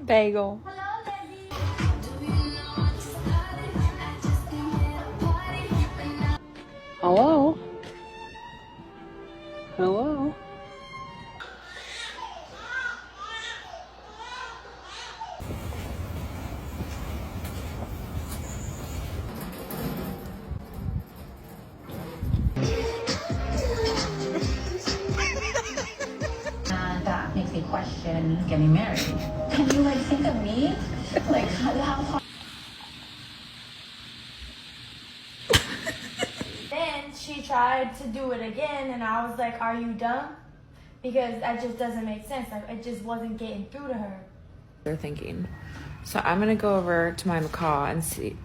Bagel. Hello? Hello? And that makes me question getting married. Can you like think of me? Like how Then she tried to do it again, and I was like, are you dumb? Because that just doesn't make sense. Like, it just wasn't getting through to her. They're thinking. So I'm gonna go over to my macaw and see.